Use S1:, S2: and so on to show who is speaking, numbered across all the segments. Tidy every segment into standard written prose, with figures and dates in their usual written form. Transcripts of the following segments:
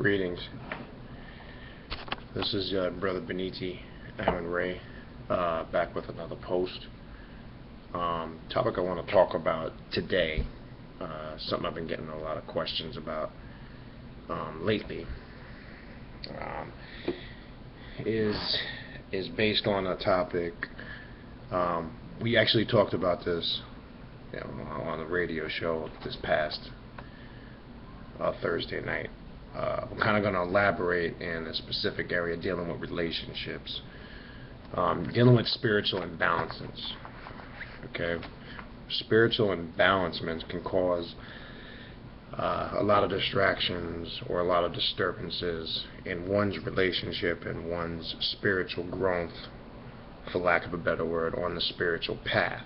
S1: Greetings. This is Brother Beniti Ammon Ray, back with another post. Topic I want to talk about today, something I've been getting a lot of questions about lately, is based on a topic. We actually talked about this on the radio show this past Thursday night. I'm kind of going to elaborate in a specific area dealing with relationships, dealing with spiritual imbalances. Okay, spiritual imbalancements can cause a lot of distractions or a lot of disturbances in one's relationship and one's spiritual growth, for lack of a better word, on the spiritual path.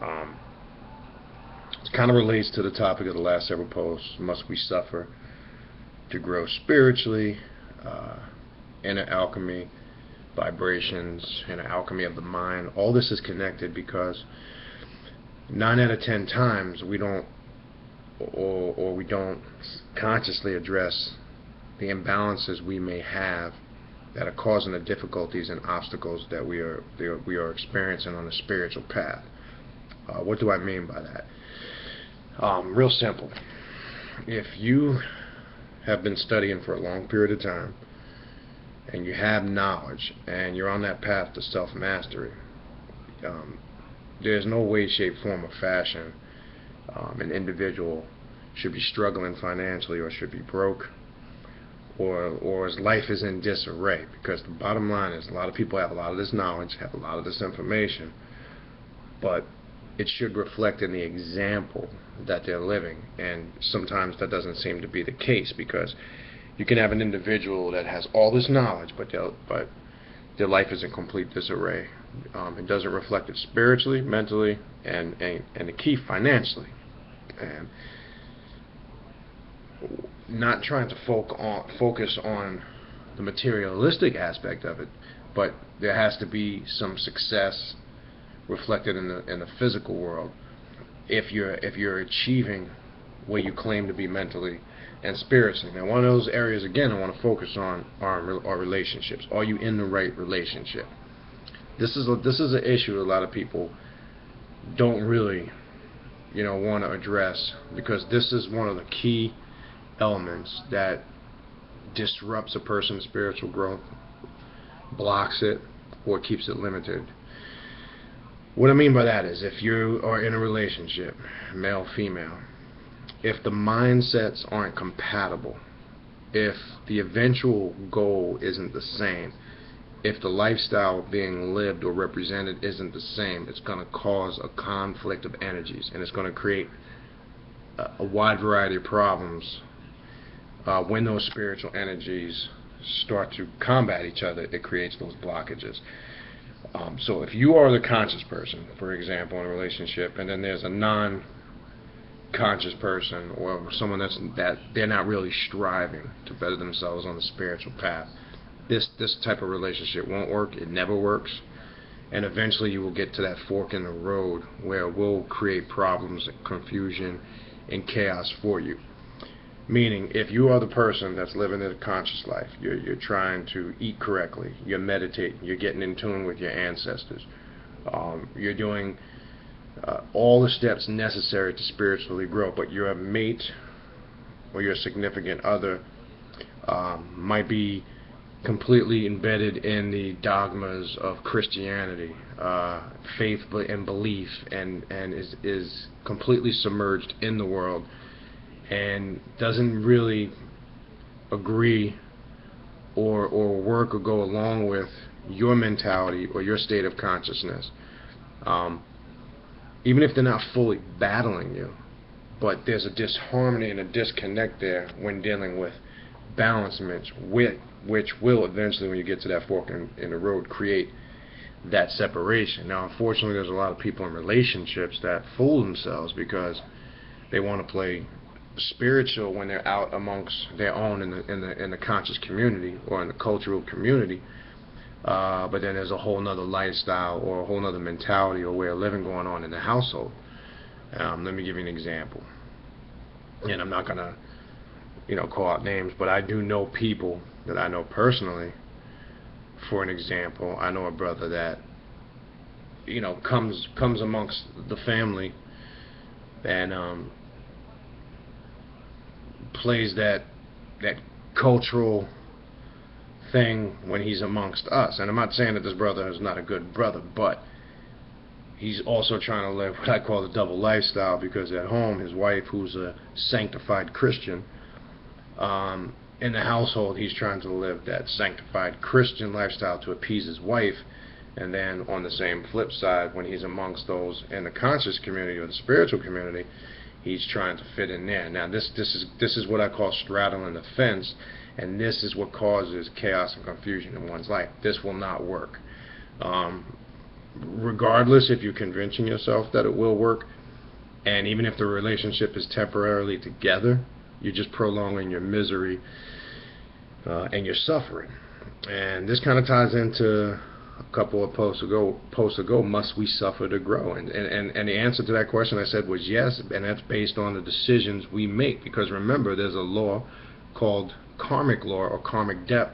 S1: It kind of relates to the topic of the last several posts. Must we suffer to grow spiritually? Inner alchemy, vibrations, inner alchemy of the mind. All this is connected because 9 out of 10 times we don't consciously address the imbalances we may have that are causing the difficulties and obstacles that we are experiencing on the spiritual path. What do I mean by that? Real simple. If you have been studying for a long period of time and you have knowledge and you're on that path to self-mastery, there's no way, shape, form, or fashion an individual should be struggling financially or should be broke or his life is in disarray, because the bottom line is a lot of people have a lot of this knowledge, have a lot of this information, but it should reflect in the example that they're living, and sometimes that doesn't seem to be the case, because you can have an individual that has all this knowledge but their life is in complete disarray. It doesn't reflect it spiritually, mentally, and the key, financially. And not trying to focus on the materialistic aspect of it, but there has to be some success reflected in the physical world if you're achieving what you claim to be mentally and spiritually. Now, one of those areas again I want to focus on are relationships. Are you in the right relationship? This is an issue a lot of people don't really want to address, because this is one of the key elements that disrupts a person's spiritual growth, blocks it, or keeps it limited. What I mean by that is, if you are in a relationship, male, female, if the mindsets aren't compatible, if the eventual goal isn't the same, if the lifestyle being lived or represented isn't the same, it's going to cause a conflict of energies, and it's going to create a wide variety of problems. When those spiritual energies start to combat each other, it creates those blockages. So if you are the conscious person, for example, in a relationship, and then there's a non-conscious person, or someone that they're not really striving to better themselves on the spiritual path, this type of relationship won't work. It never works, and eventually you will get to that fork in the road where it will create problems, confusion, and chaos for you. Meaning, if you are the person that's living a conscious life, you're trying to eat correctly, you're meditating, you're getting in tune with your ancestors, you're doing all the steps necessary to spiritually grow, but your mate or your significant other might be completely embedded in the dogmas of Christianity, faith and belief, and is completely submerged in the world, and doesn't really agree or work or go along with your mentality or your state of consciousness. Even if they're not fully battling you, but there's a disharmony and a disconnect there when dealing with balancements, which will eventually, when you get to that fork in the road, create that separation. Now, unfortunately, there's a lot of people in relationships that fool themselves because they want to play spiritual when they're out amongst their own in the conscious community or in the cultural community, but then there's a whole nother lifestyle or a whole nother mentality or way of living going on in the household. Let me give you an example, and I'm not gonna call out names, but I do know people that I know personally. For an example, I know a brother that comes amongst the family and plays that cultural thing when he's amongst us. And I'm not saying that this brother is not a good brother, but he's also trying to live what I call the double lifestyle, because at home his wife, who's a sanctified Christian, in the household he's trying to live that sanctified Christian lifestyle to appease his wife, and then on the same flip side, when he's amongst those in the conscious community or the spiritual community, he's trying to fit in there. Now this is what I call straddling the fence, and this is what causes chaos and confusion in one's life. This will not work. Regardless if you're convincing yourself that it will work, and even if the relationship is temporarily together, you're just prolonging your misery and your suffering. And this kind of ties into a couple of posts ago, must we suffer to grow? And the answer to that question I said was yes, and that's based on the decisions we make. Because remember, there's a law called karmic law or karmic debt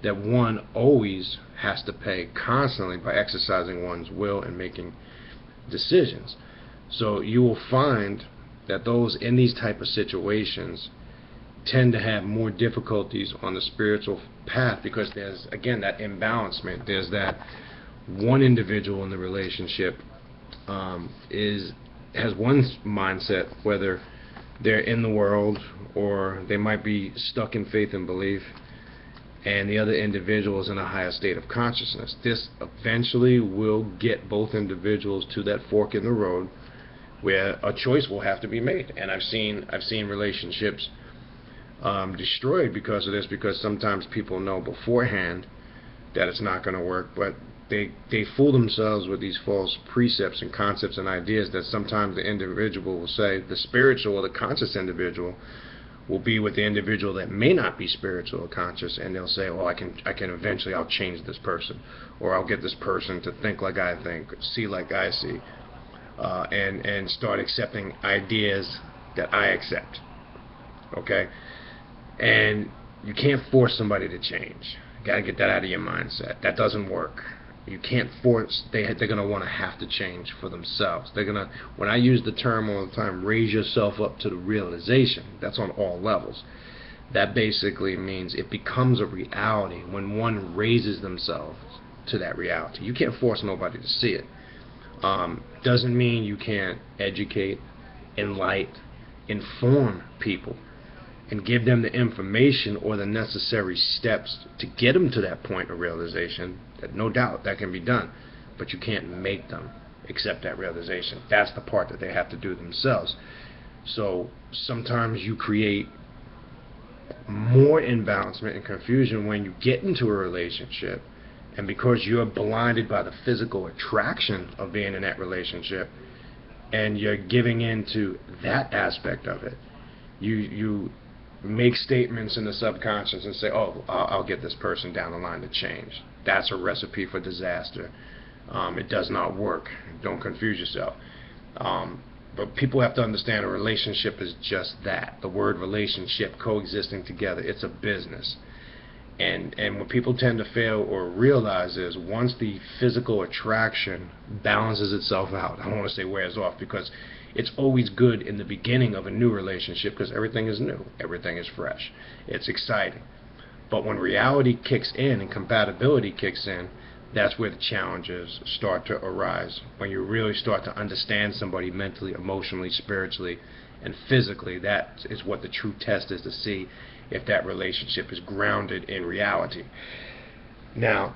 S1: that one always has to pay constantly by exercising one's will and making decisions. So you will find that those in these type of situations tend to have more difficulties on the spiritual path, because there's, again, that imbalancement. There's that one individual in the relationship has one mindset, whether they're in the world or they might be stuck in faith and belief, and the other individual is in a higher state of consciousness. This eventually will get both individuals to that fork in the road where a choice will have to be made. And I've seen relationships destroyed because of this, because sometimes people know beforehand that it's not going to work, but they fool themselves with these false precepts and concepts and ideas that sometimes the individual will say, the spiritual or the conscious individual will be with the individual that may not be spiritual or conscious, and they'll say, well, I can eventually, I'll change this person, or I'll get this person to think like I think, see like I see, and start accepting ideas that I accept. Okay? And you can't force somebody to change. You got to get that out of your mindset. That doesn't work. You can't force. They're going to want to have to change for themselves. They're going to, when I use the term all the time, raise yourself up to the realization. That's on all levels. That basically means it becomes a reality when one raises themselves to that reality. You can't force nobody to see it. Doesn't mean you can't educate, enlighten, inform people, and give them the information or the necessary steps to get them to that point of realization. That no doubt that can be done, but you can't make them accept that realization. That's the part that they have to do themselves. So sometimes you create more imbalancement and confusion when you get into a relationship, and because you're blinded by the physical attraction of being in that relationship, and you're giving into that aspect of it, you make statements in the subconscious and say, oh, I'll get this person down the line to change. That's a recipe for disaster. It does not work. Don't confuse yourself. But people have to understand a relationship is just that. The word relationship, coexisting together, it's a business. And what people tend to fail or realize is once the physical attraction balances itself out, I don't want to say wears off, because it's always good in the beginning of a new relationship because everything is new, everything is fresh, it's exciting. But when reality kicks in and compatibility kicks in, that's where the challenges start to arise. When you really start to understand somebody mentally, emotionally, spiritually, and physically, that is what the true test is, to see if that relationship is grounded in reality. Now,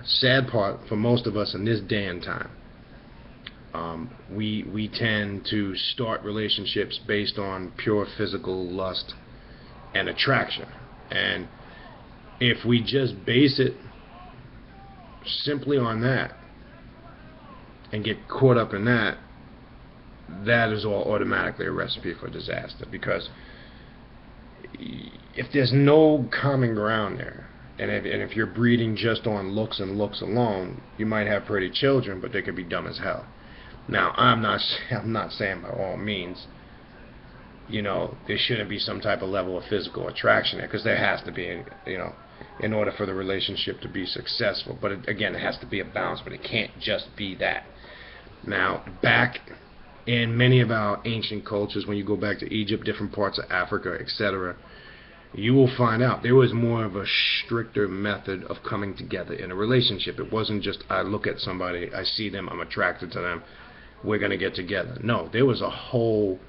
S1: sad part for most of us in this day and time, we tend to start relationships based on pure physical lust and attraction. And if we just base it simply on that and get caught up in that, that is all automatically a recipe for disaster. Because if there's no common ground there, and if you're breeding just on looks and looks alone, you might have pretty children, but they could be dumb as hell. Now, I'm not saying by all means there shouldn't be some type of level of physical attraction there, because there has to be, in order for the relationship to be successful. But again, it has to be a balance, but it can't just be that. Now, back in many of our ancient cultures, when you go back to Egypt, different parts of Africa, etc., you will find out there was more of a stricter method of coming together in a relationship. It wasn't just, I look at somebody, I see them, I'm attracted to them, we're going to get together. No, there was a whole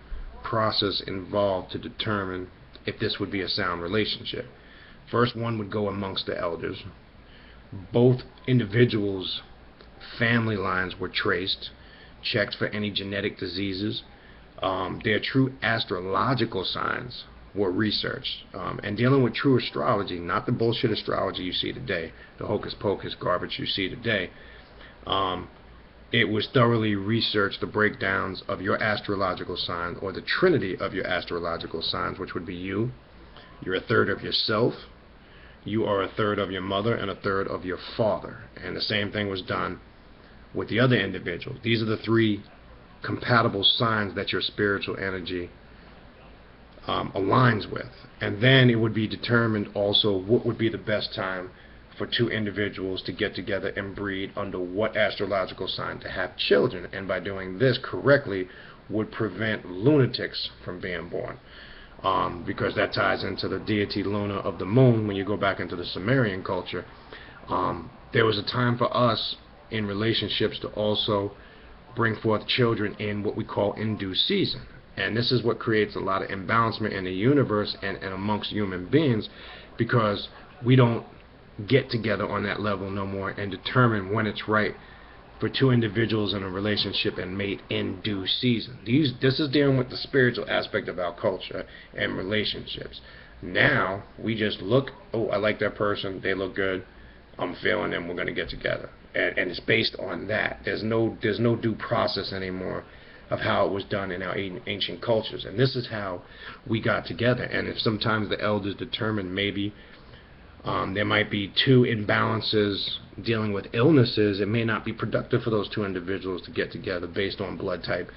S1: process involved to determine if this would be a sound relationship. First, one would go amongst the elders. Both individuals' family lines were traced, checked for any genetic diseases. Their true astrological signs were researched. And dealing with true astrology, not the bullshit astrology you see today, the hocus pocus garbage you see today, it was thoroughly researched, the breakdowns of your astrological sign, or the trinity of your astrological signs, which would be you. You're a third of yourself, you are a third of your mother, and a third of your father. And the same thing was done with the other individuals. These are the three compatible signs that your spiritual energy aligns with. And then it would be determined also what would be the best time for two individuals to get together and breed under what astrological sign to have children. And by doing this correctly would prevent lunatics from being born. Because that ties into the deity Luna of the moon. When you go back into the Sumerian culture, there was a time for us in relationships to also bring forth children in what we call in due season. And this is what creates a lot of imbalancement in the universe and amongst human beings, because we don't get together on that level no more and determine when it's right for two individuals in a relationship and mate in due season. This is dealing with the spiritual aspect of our culture and relationships. Now we just look, oh, I like that person, they look good, I'm feeling them, we're going to get together. And it's based on that. There's no due process anymore of how it was done in our ancient cultures. And this is how we got together. And if sometimes the elders determined maybe there might be two imbalances dealing with illnesses, it may not be productive for those two individuals to get together based on blood type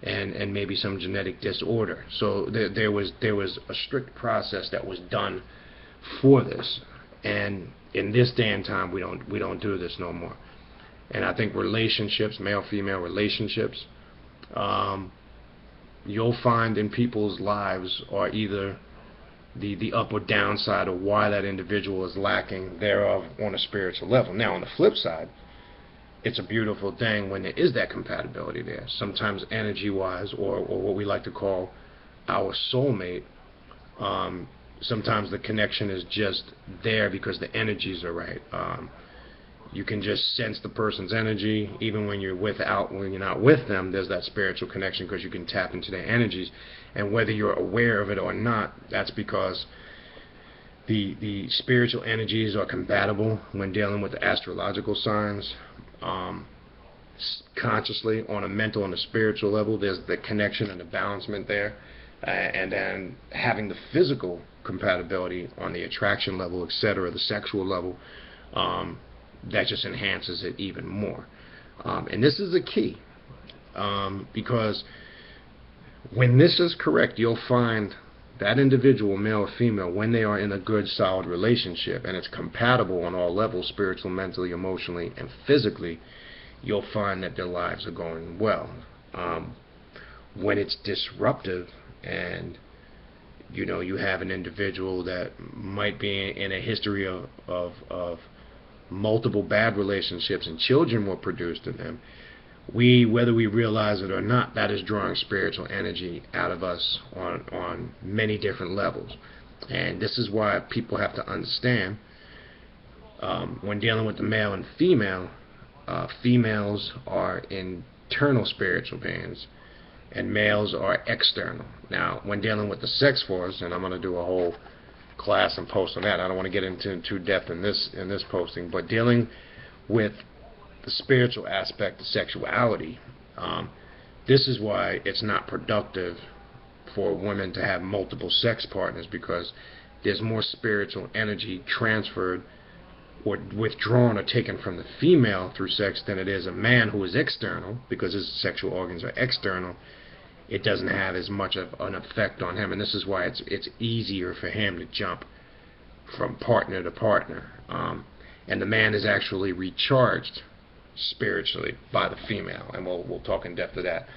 S1: and maybe some genetic disorder. So there was a strict process that was done for this. And in this day and time, we don't do this no more. And I think relationships, male-female relationships, you'll find in people's lives are either the up or downside of why that individual is lacking thereof on a spiritual level. Now, on the flip side, it's a beautiful thing when there is that compatibility there. Sometimes energy-wise, or what we like to call our soulmate, sometimes the connection is just there because the energies are right. You can just sense the person's energy even when you're not with them. There's that spiritual connection because you can tap into their energies, and whether you're aware of it or not, that's because the spiritual energies are compatible when dealing with the astrological signs. Consciously, on a mental and a spiritual level, there's the connection and the balancement there, and then having the physical compatibility on the attraction level, etc., the sexual level, that just enhances it even more. And this is the key, because when this is correct, you'll find that individual, male or female, when they are in a good, solid relationship and it's compatible on all levels, spiritual, mentally, emotionally, and physically, you'll find that their lives are going well. When it's disruptive and you have an individual that might be in a history of multiple bad relationships and children were produced in them, whether we realize it or not, that is drawing spiritual energy out of us on many different levels. And this is why people have to understand, when dealing with the male and female, females are internal spiritual beings and males are external. Now, when dealing with the sex force, and I'm going to do a whole class and post on that, I don't want to get into too depth in this posting, but dealing with the spiritual aspect of sexuality, this is why it's not productive for women to have multiple sex partners, because there's more spiritual energy transferred or withdrawn or taken from the female through sex than it is a man who is external, because his sexual organs are external, it doesn't have as much of an effect on him, and this is why it's easier for him to jump from partner to partner. And the man is actually recharged spiritually by the female, and we'll talk in depth of that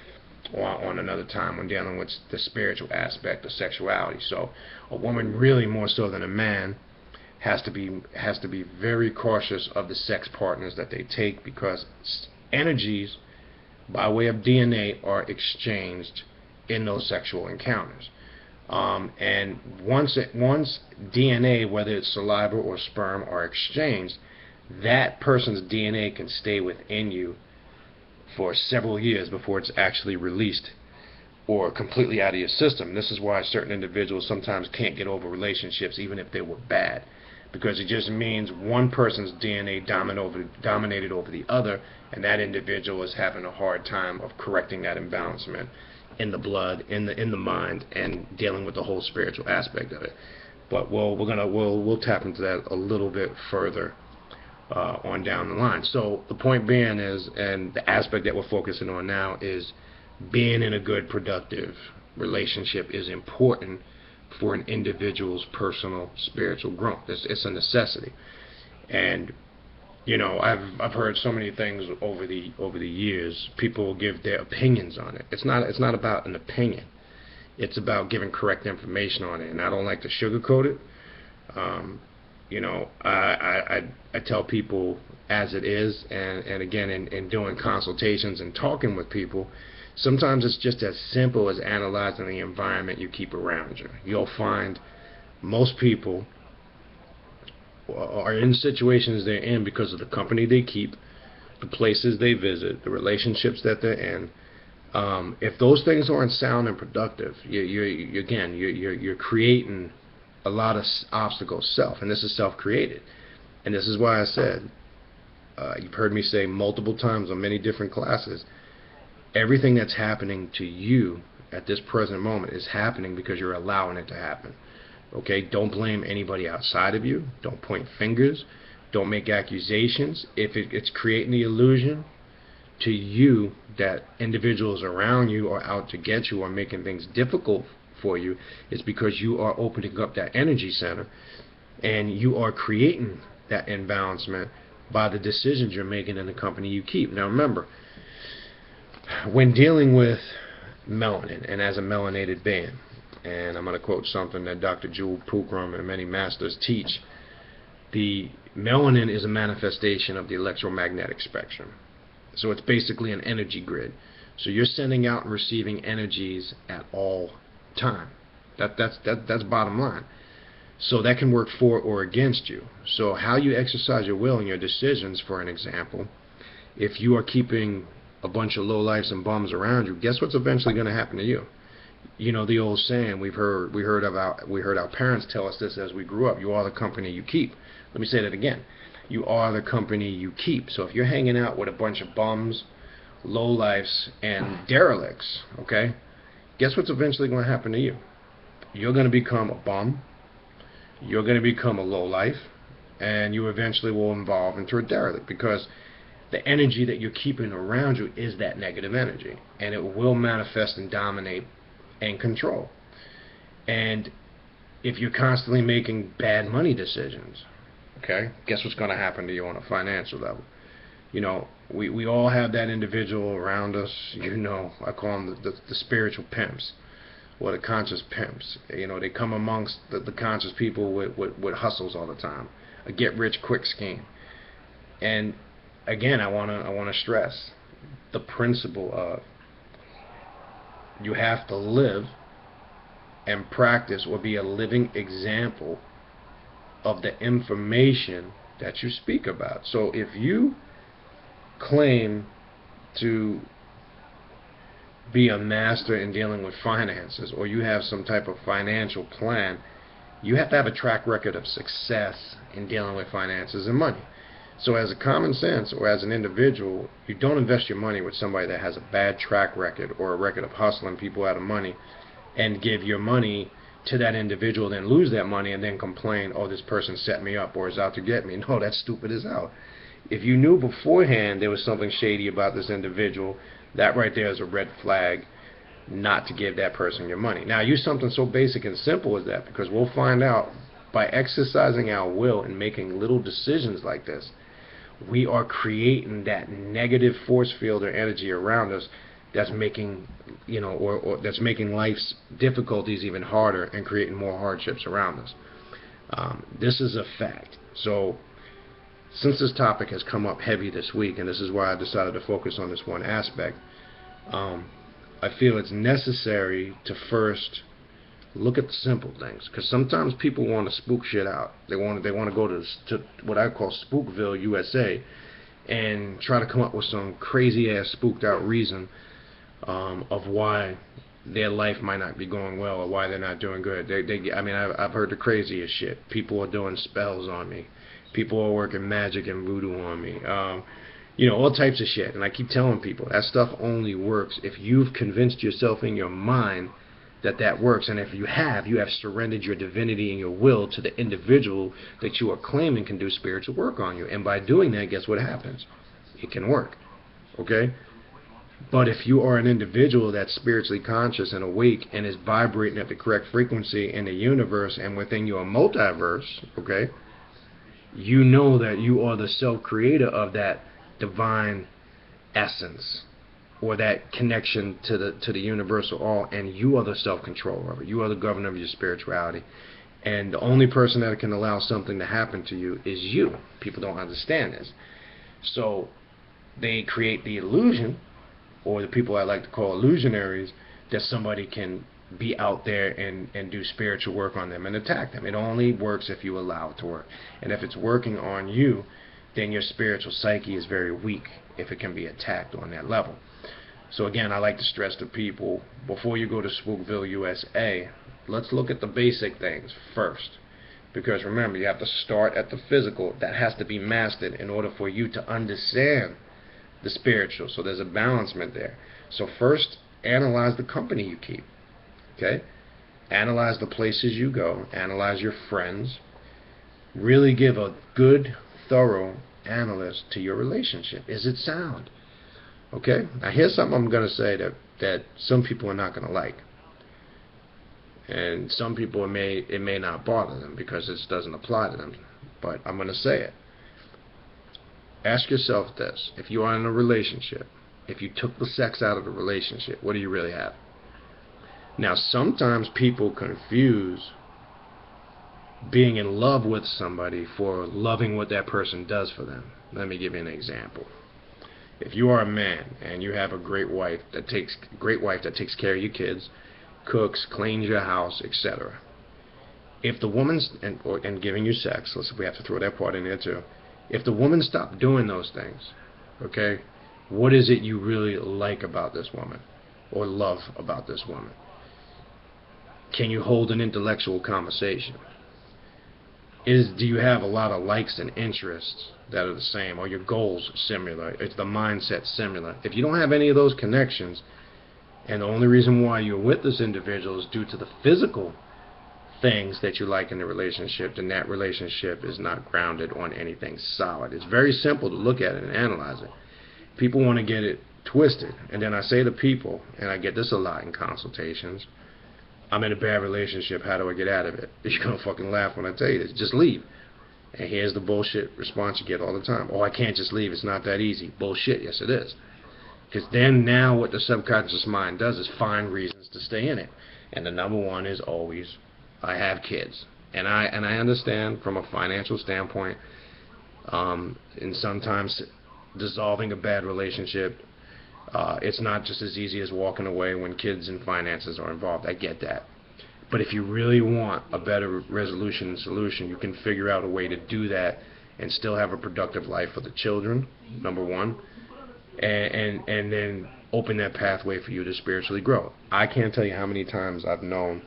S1: on another time when dealing with the spiritual aspect of sexuality. So a woman, really more so than a man, has to be very cautious of the sex partners that they take, because energies by way of DNA are exchanged in those sexual encounters. And once DNA, whether it's saliva or sperm, are exchanged, that person's DNA can stay within you for several years before it's actually released or completely out of your system. This is why certain individuals sometimes can't get over relationships, even if they were bad, because it just means one person's DNA dominated over the other, and that individual is having a hard time of correcting that imbalancement in the blood, in the mind, and dealing with the whole spiritual aspect of it. But we'll tap into that a little bit further on down the line. So the point being is, and the aspect that we're focusing on now, is being in a good, productive relationship is important for an individual's personal spiritual growth. It's a necessity. And you know, I've heard so many things over the years. People will give their opinions on it. It's not about an opinion. It's about giving correct information on it. And I don't like to sugarcoat it. You know, I tell people as it is, and again, in doing consultations and talking with people, sometimes it's just as simple as analyzing the environment you keep around you. You'll find most people are in situations they're in because of the company they keep, the places they visit, the relationships that they're in. If those things aren't sound and productive, you're creating a lot of obstacles and this is self-created. And this is why I said, you've heard me say multiple times on many different classes, everything that's happening to you at this present moment is happening because you're allowing it to happen. Okay, don't blame anybody outside of you. Don't point fingers. Don't make accusations. If it's creating the illusion to you that individuals around you are out to get you or making things difficult for you, it's because you are opening up that energy center, and you are creating that imbalancement by the decisions you're making in the company you keep. Now remember, when dealing with melanin, and as a melanated being, and I'm going to quote something that Dr. Jewel Pookrum and many masters teach, the melanin is a manifestation of the electromagnetic spectrum. So it's basically an energy grid. So you're sending out and receiving energies at all time. That's bottom line. So that can work for or against you. So how you exercise your will and your decisions, for an example, if you are keeping a bunch of lowlifes and bums around you, guess what's eventually going to happen to you? You know the old saying we heard our parents tell us this as we grew up: you are the company you keep. Let me say that again: you are the company you keep. So if you're hanging out with a bunch of bums, lowlifes, and derelicts, okay, guess what's eventually going to happen to you? You're going to become a bum, you're going to become a lowlife, and you eventually will evolve into a derelict, because the energy that you're keeping around you is that negative energy, and it will manifest and dominate and control. And if you're constantly making bad money decisions, okay, guess what's going to happen to you on a financial level? You know, we all have that individual around us. You know, I call them the spiritual pimps, or the conscious pimps. You know, they come amongst the conscious people with hustles all the time, a get-rich-quick scheme. And again, I wanna stress the principle of you have to live and practice or be a living example of the information that you speak about. So if you claim to be a master in dealing with finances, or you have some type of financial plan, you have to have a track record of success in dealing with finances and money. So as a common sense, or as an individual, you don't invest your money with somebody that has a bad track record or a record of hustling people out of money, and give your money to that individual, then lose that money and then complain, oh, this person set me up or is out to get me. No, that's stupid as hell. If you knew beforehand there was something shady about this individual, that right there is a red flag not to give that person your money. Now, use something so basic and simple as that, because we'll find out by exercising our will and making little decisions like this, we are creating that negative force field or energy around us that's making, or that's making life's difficulties even harder and creating more hardships around us. This is a fact. So, since this topic has come up heavy this week, and this is why I decided to focus on this one aspect, I feel it's necessary to first look at the simple things, because sometimes people want to spook shit out. They want to go to what I call Spookville, USA, and try to come up with some crazy ass spooked out reason of why their life might not be going well or why they're not doing good. I mean, I've heard the craziest shit. People are doing spells on me. People are working magic and voodoo on me. All types of shit. And I keep telling people that stuff only works if you've convinced yourself in your mind that works. And if you have surrendered your divinity and your will to the individual that you are claiming can do spiritual work on you. And by doing that, guess what happens? It can work. Okay? But if you are an individual that's spiritually conscious and awake and is vibrating at the correct frequency in the universe and within your multiverse, okay, you know that you are the self-creator of that divine essence, or that connection to the universal all, and you are the self-controller of it. You are the governor of your spirituality, and the only person that can allow something to happen to you is you. People don't understand this, so they create the illusion, or the people I like to call illusionaries, that somebody can be out there and do spiritual work on them and attack them. It only works if you allow it to work, and if it's working on you, then your spiritual psyche is very weak if it can be attacked on that level. So again, I like to stress to people, before you go to Spookville, USA, let's look at the basic things first. Because remember, you have to start at the physical. That has to be mastered in order for you to understand the spiritual. So there's a balancement there. So first, analyze the company you keep. Okay? Analyze the places you go. Analyze your friends. Really give a good, thorough analysis to your relationship. Is it sound? Okay? Now here's something I'm going to say that some people are not going to like. And some people, it may not bother them because it doesn't apply to them. But I'm going to say it. Ask yourself this. If you are in a relationship, if you took the sex out of the relationship, what do you really have? Now, sometimes people confuse being in love with somebody for loving what that person does for them. Let me give you an example. If you are a man and you have a great wife that takes care of your kids, cooks, cleans your house, etc. If the woman's and giving you sex, we have to throw that part in there too. If the woman stopped doing those things, okay, what is it you really like about this woman or love about this woman? Can you hold an intellectual conversation? Do you have a lot of likes and interests that are the same? Are your goals similar? Is the mindset similar? If you don't have any of those connections, and the only reason why you're with this individual is due to the physical things that you like in the relationship, then that relationship is not grounded on anything solid. It's very simple to look at it and analyze it. People want to get it twisted. And then I say to people, and I get this a lot in consultations, I'm in a bad relationship, how do I get out of it? You're going to fucking laugh when I tell you this. Just leave. And here's the bullshit response you get all the time. Oh, I can't just leave. It's not that easy. Bullshit. Yes, it is. Because then now what the subconscious mind does is find reasons to stay in it. And the number one is always, I have kids. And I understand from a financial standpoint, and sometimes dissolving a bad relationship, it's not just as easy as walking away when kids and finances are involved. I get that. But if you really want a better resolution and solution, you can figure out a way to do that and still have a productive life for the children, number one, and then open that pathway for you to spiritually grow. I can't tell you how many times I've known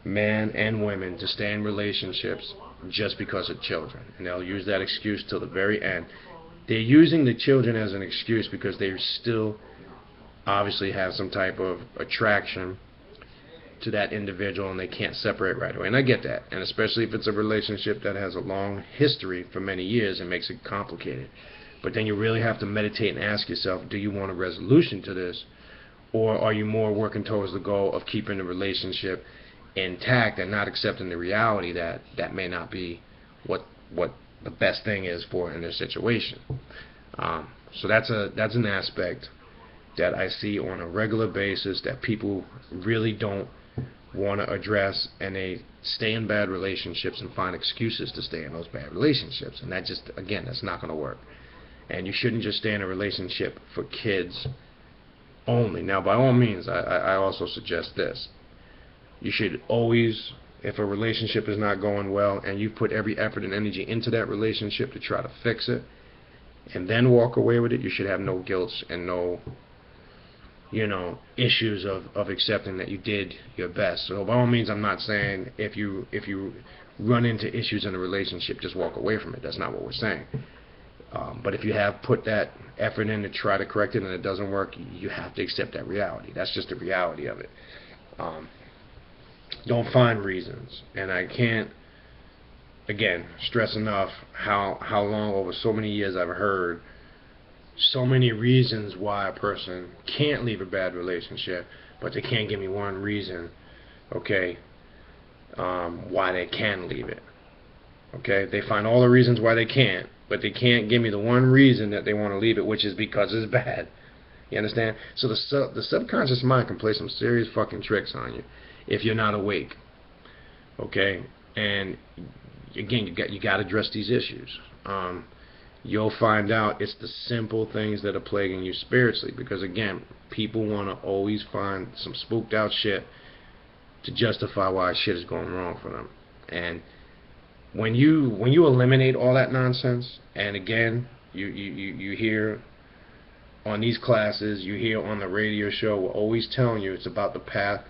S1: men and women to stay in relationships just because of children. And they'll use that excuse till the very end. They're using the children as an excuse because they still obviously have some type of attraction to that individual and they can't separate right away. And I get that. And especially if it's a relationship that has a long history for many years, it makes it complicated. But then you really have to meditate and ask yourself, do you want a resolution to this? Or are you more working towards the goal of keeping the relationship intact and not accepting the reality that that may not be what the best thing is for in this situation? So that's an aspect that I see on a regular basis that people really don't want to address, and they stay in bad relationships and find excuses to stay in those bad relationships, and that just, again, that's not going to work. And you shouldn't just stay in a relationship for kids only. Now, by all means, I also suggest this: you should always, if a relationship is not going well and you put every effort and energy into that relationship to try to fix it and then walk away with it, you should have no guilt and no issues of accepting that you did your best. So by all means, I'm not saying if you run into issues in a relationship, just walk away from it. That's not what we're saying. But if you have put that effort in to try to correct it and it doesn't work, you have to accept that reality. That's just the reality of it. Don't find reasons. And I can't, again, stress enough how long, over so many years, I've heard so many reasons why a person can't leave a bad relationship, but they can't give me one reason, okay, why they can leave it. Okay, they find all the reasons why they can't, but they can't give me the one reason that they want to leave it, which is because it's bad. You understand? So the subconscious mind can play some serious fucking tricks on you if you're not awake. Okay, and again, you got to address these issues. You'll find out it's the simple things that are plaguing you spiritually, because again, people want to always find some spooked out shit to justify why shit is going wrong for them. And when you eliminate all that nonsense, and again, you hear on these classes, you hear on the radio show, we're always telling you it's about the path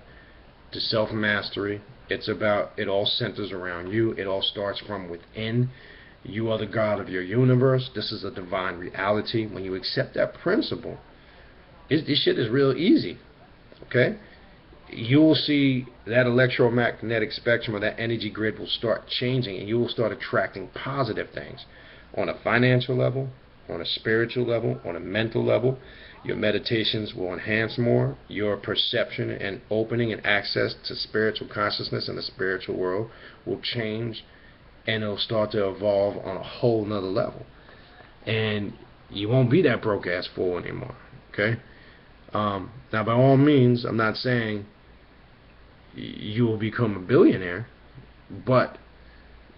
S1: to self-mastery. It's about, it all centers around you. It all starts from within. You are the God of your universe. This is a divine reality. When you accept that principle, this shit is real easy. Okay? You will see that electromagnetic spectrum, or that energy grid, will start changing, and you will start attracting positive things on a financial level, on a spiritual level, on a mental level. Your meditations will enhance more. Your perception and opening and access to spiritual consciousness in the spiritual world will change, and it'll start to evolve on a whole nother level. And you won't be that broke ass fool anymore. Okay? Now, by all means, I'm not saying you will become a billionaire, but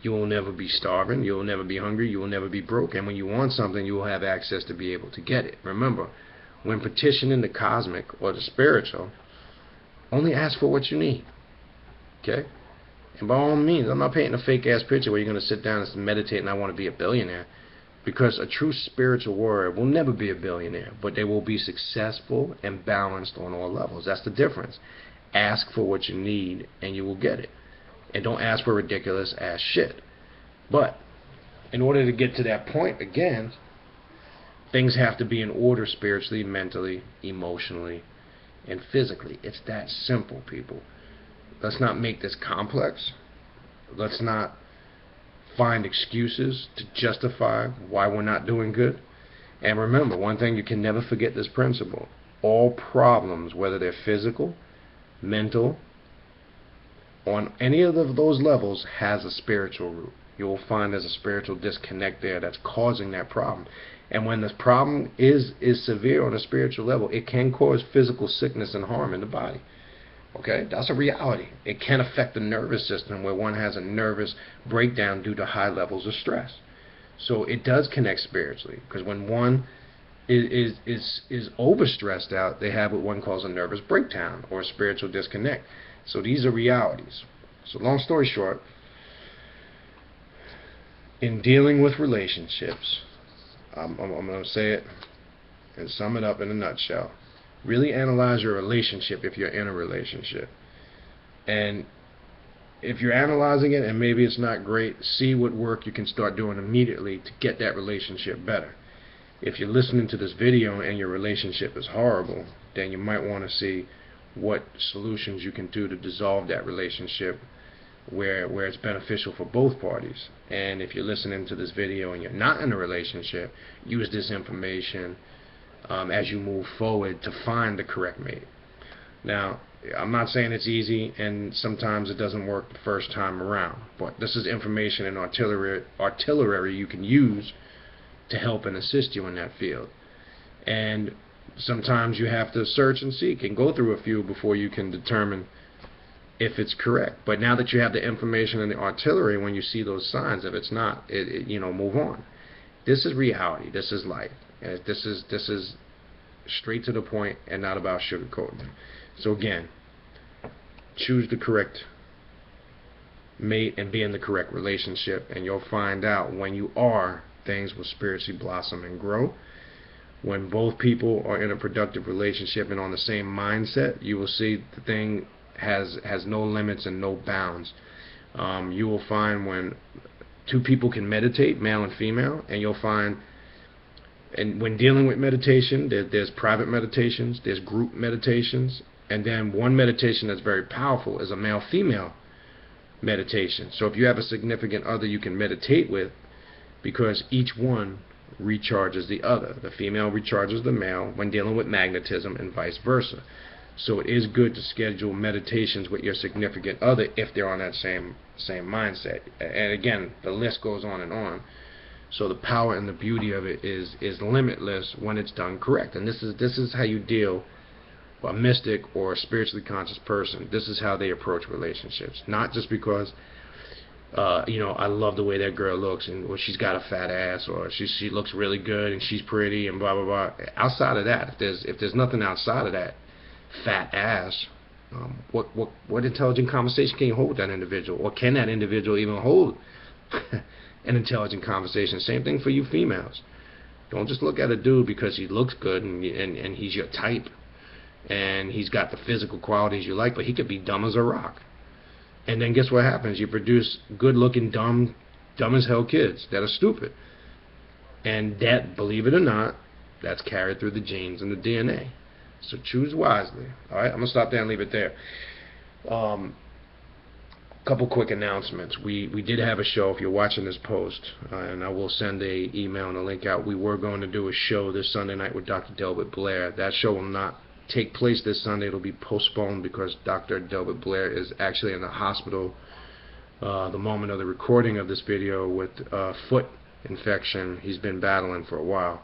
S1: you will never be starving, you will never be hungry, you will never be broke, and when you want something, you will have access to be able to get it. Remember, when petitioning the cosmic or the spiritual, only ask for what you need. Okay? And by all means, I'm not painting a fake ass picture where you're going to sit down and meditate and I want to be a billionaire, because a true spiritual warrior will never be a billionaire, but they will be successful and balanced on all levels. That's the difference. Ask for what you need and you will get it. And don't ask for ridiculous ass shit. But in order to get to that point, again, things have to be in order spiritually, mentally, emotionally, and physically. It's that simple, people. Let's not make this complex. Let's not find excuses to justify why we're not doing good. And remember, one thing, you can never forget this principle. All problems, whether they're physical, mental, on any of those levels, has a spiritual root. You will find there's a spiritual disconnect there that's causing that problem. And when this problem is severe on a spiritual level, it can cause physical sickness and harm in the body. Okay, that's a reality. It can affect the nervous system, where one has a nervous breakdown due to high levels of stress. So it does connect spiritually, because when one is overstressed out, they have what one calls a nervous breakdown or a spiritual disconnect. So these are realities. So long story short, in dealing with relationships, I'm going to say it and sum it up in a nutshell. Really analyze your relationship if you're in a relationship. And if you're analyzing it and maybe it's not great, see what work you can start doing immediately to get that relationship better. If you're listening to this video and your relationship is horrible, then you might want to see what solutions you can do to dissolve that relationship where it's beneficial for both parties. And if you're listening to this video and you're not in a relationship, use this information as you move forward to find the correct mate. Now, I'm not saying it's easy, and sometimes it doesn't work the first time around, but this is information and artillery you can use to help and assist you in that field. And sometimes you have to search and seek and go through a few before you can determine if it's correct. But now that you have the information and the artillery, when you see those signs, if it's not, move on. This is reality. This is life. And this is straight to the point and not about sugarcoating. So again, choose the correct mate and be in the correct relationship, and you'll find out when you are, things will spiritually blossom and grow. When both people are in a productive relationship and on the same mindset, you will see the thing has no limits and no bounds. You will find when two people can meditate, male and female, and you'll find, and when dealing with meditation, there's private meditations, there's group meditations, and then one meditation that's very powerful is a male-female meditation. So if you have a significant other you can meditate with, because each one recharges the other. The female recharges the male when dealing with magnetism and vice versa. So it is good to schedule meditations with your significant other if they're on that same mindset. And again, the list goes on and on. So the power and the beauty of it is limitless when it's done correct. And this is how you deal with a mystic or a spiritually conscious person. This is how they approach relationships. Not just because I love the way that girl looks, and she's got a fat ass, or she looks really good and she's pretty and blah blah blah. Outside of that, if there's nothing outside of that fat ass, what intelligent conversation can you hold with that individual, or can that individual even hold an intelligent conversation? Same thing for you females. Don't just look at a dude because he looks good and he's your type and he's got the physical qualities you like, but he could be dumb as a rock. And then guess what happens? You produce good-looking, dumb as hell kids that are stupid. And that, believe it or not, that's carried through the genes and the DNA. So choose wisely. All right, I'm going to stop there and leave it there. Couple quick announcements. We did have a show, if you're watching this post, and I will send a email and a link out. We were going to do a show this Sunday night with Dr. Delbert Blair. That show will not take place this Sunday. It'll be postponed because Dr. Delbert Blair is actually in the hospital the moment of the recording of this video with foot infection. He's been battling for a while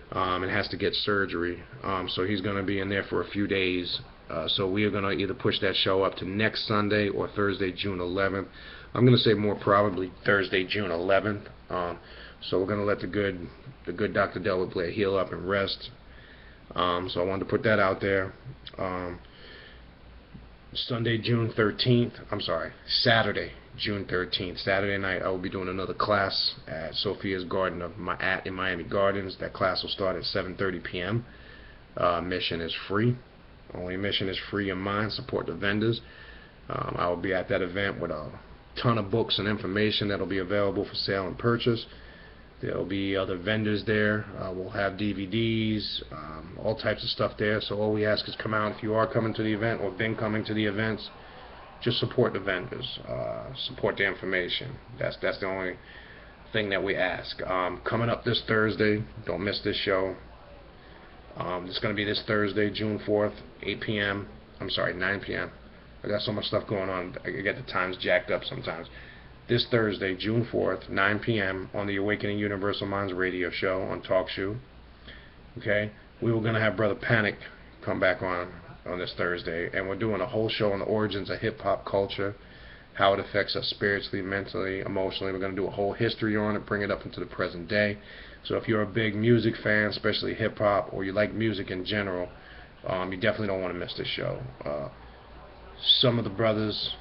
S1: and has to get surgery. So he's going to be in there for a few days. So we are going to either push that show up to next Sunday or Thursday, June 11th. I'm going to say more probably Thursday, June 11th. So we're going to let the good Dr. Delbert Blair heal up and rest. So I wanted to put that out there. Saturday, June 13th, Saturday night, I will be doing another class at Sophia's Garden in Miami Gardens. That class will start at 7:30 p.m. Admission is free. Only admission is free in mine. Support the vendors. I will be at that event with a ton of books and information that will be available for sale and purchase. There will be other vendors there. We'll have DVDs, all types of stuff there. So all we ask is come out. If you are coming to the event or been coming to the events, just support the vendors. Support the information. That's the only thing that we ask. Coming up this Thursday, don't miss this show. It's going to be this Thursday, June 4th, 9 p.m. I got so much stuff going on, I get the times jacked up sometimes. This Thursday, June 4th, 9 p.m. on the Awakening Universal Minds radio show on TalkShoe. Okay? We were going to have Brother Panic come back on this Thursday, and we're doing a whole show on the origins of hip-hop culture, how it affects us spiritually, mentally, emotionally. We're going to do a whole history on it, bring it up into the present day. So if you're a big music fan, especially hip-hop, or you like music in general, you definitely don't want to miss this show. Some of the brothers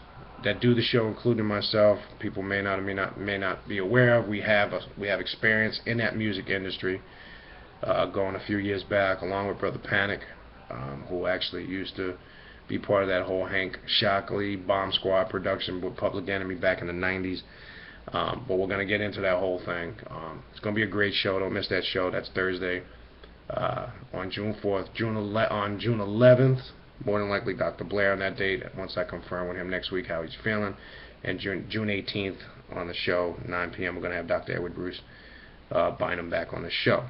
S1: that do the show, including myself, people may not be aware of. We have experience in that music industry, going a few years back, along with Brother Panic, who actually used to be part of that whole Hank Shockley Bomb Squad production with Public Enemy back in the 90s. But we're going to get into that whole thing. It's going to be a great show. Don't miss that show. That's Thursday on June 4th. On June 11th, more than likely Dr. Blair on that date, once I confirm with him next week how he's feeling. And June 18th on the show, 9 p.m., we're going to have Dr. Edward Bruce Bynum back on the show.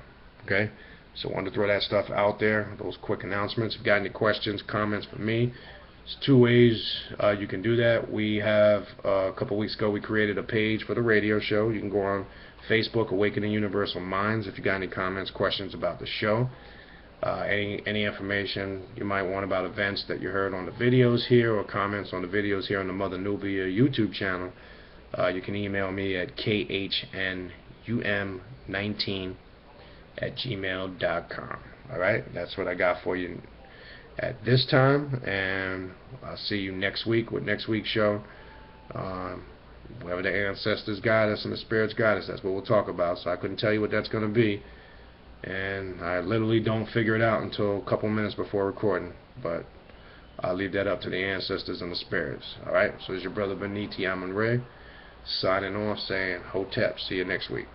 S1: Okay? So I wanted to throw that stuff out there, those quick announcements. If you got any questions, comments for me, there's two ways you can do that. We have, a couple weeks ago, we created a page for the radio show. You can go on Facebook, Awakening Universal Minds, if you got any comments, questions about the show. Any information you might want about events that you heard on the videos here, or comments on the videos here on the Mother Nubia YouTube channel, you can email me at khnum19@gmail.com. Alright, that's what I got for you at this time, and I'll see you next week with next week's show. Whatever the ancestors guide us and the spirits guide us, that's what we'll talk about. So I couldn't tell you what that's going to be, and I literally don't figure it out until a couple minutes before recording, but I'll leave that up to the ancestors and the spirits. Alright, so it's your brother Beniti Amun Ray signing off, saying Hotep. See you next week.